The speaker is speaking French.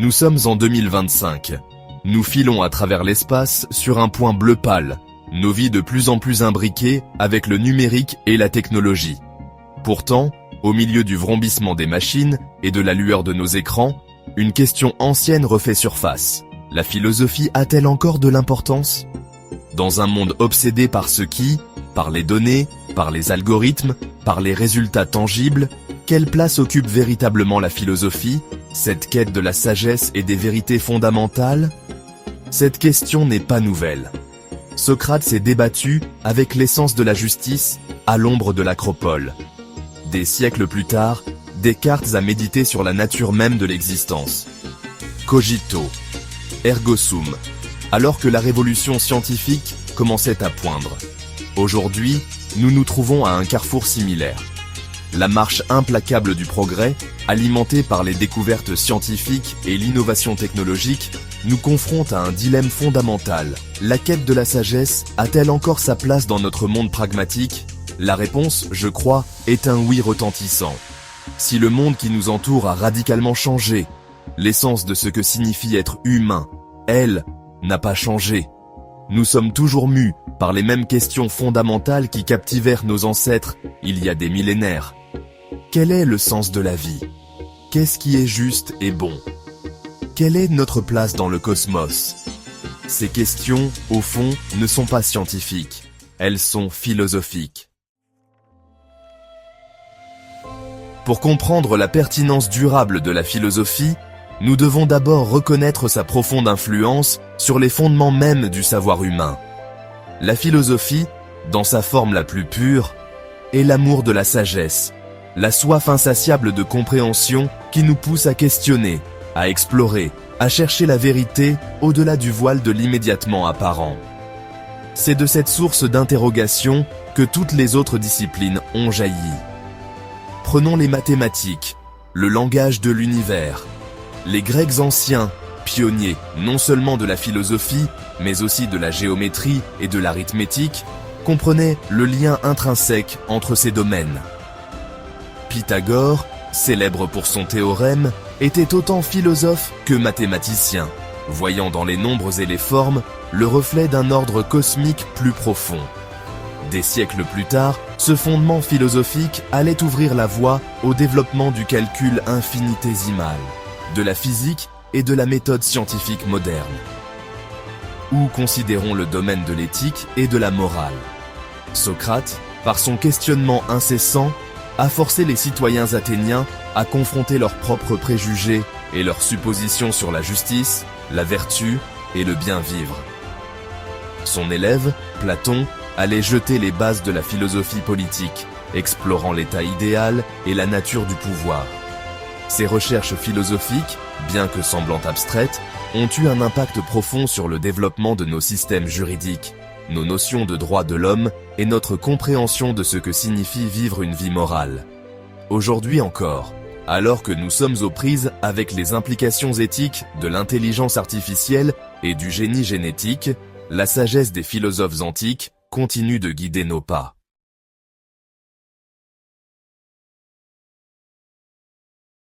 Nous sommes en 2025. Nous filons à travers l'espace sur un point bleu pâle, nos vies de plus en plus imbriquées avec le numérique et la technologie. Pourtant, au milieu du vrombissement des machines et de la lueur de nos écrans, une question ancienne refait surface. La philosophie a-t-elle encore de l'importance ? Dans un monde obsédé par ce qui, par les données, par les algorithmes, par les résultats tangibles, quelle place occupe véritablement la philosophie, cette quête de la sagesse et des vérités fondamentales ? Cette question n'est pas nouvelle. Socrate s'est débattu avec l'essence de la justice à l'ombre de l'acropole. Des siècles plus tard, Descartes a médité sur la nature même de l'existence. Cogito, ergo sum, alors que la révolution scientifique commençait à poindre. Aujourd'hui, nous nous trouvons à un carrefour similaire. La marche implacable du progrès, alimentée par les découvertes scientifiques et l'innovation technologique, nous confronte à un dilemme fondamental. La quête de la sagesse a-t-elle encore sa place dans notre monde pragmatique ? La réponse, je crois, est un oui retentissant. Si le monde qui nous entoure a radicalement changé, l'essence de ce que signifie être humain, elle, n'a pas changé. Nous sommes toujours mus par les mêmes questions fondamentales qui captivèrent nos ancêtres il y a des millénaires. Quel est le sens de la vie ? Qu'est-ce qui est juste et bon ? Quelle est notre place dans le cosmos ? Ces questions, au fond, ne sont pas scientifiques, elles sont philosophiques. Pour comprendre la pertinence durable de la philosophie, nous devons d'abord reconnaître sa profonde influence sur les fondements mêmes du savoir humain. La philosophie, dans sa forme la plus pure, est l'amour de la sagesse, la soif insatiable de compréhension qui nous pousse à questionner, à explorer, à chercher la vérité au-delà du voile de l'immédiatement apparent. C'est de cette source d'interrogation que toutes les autres disciplines ont jailli. Prenons les mathématiques, le langage de l'univers. Les Grecs anciens, pionniers non seulement de la philosophie, mais aussi de la géométrie et de l'arithmétique, comprenaient le lien intrinsèque entre ces domaines. Pythagore, célèbre pour son théorème, était autant philosophe que mathématicien, voyant dans les nombres et les formes le reflet d'un ordre cosmique plus profond. Des siècles plus tard, ce fondement philosophique allait ouvrir la voie au développement du calcul infinitésimal, de la physique et de la méthode scientifique moderne. Ou considérons le domaine de l'éthique et de la morale. Socrate, par son questionnement incessant, a forcé les citoyens athéniens à confronter leurs propres préjugés et leurs suppositions sur la justice, la vertu et le bien vivre. Son élève, Platon, allait jeter les bases de la philosophie politique, explorant l'état idéal et la nature du pouvoir. Ces recherches philosophiques, bien que semblant abstraites, ont eu un impact profond sur le développement de nos systèmes juridiques, nos notions de droits de l'homme et notre compréhension de ce que signifie vivre une vie morale. Aujourd'hui encore, alors que nous sommes aux prises avec les implications éthiques de l'intelligence artificielle et du génie génétique, la sagesse des philosophes antiques continue de guider nos pas.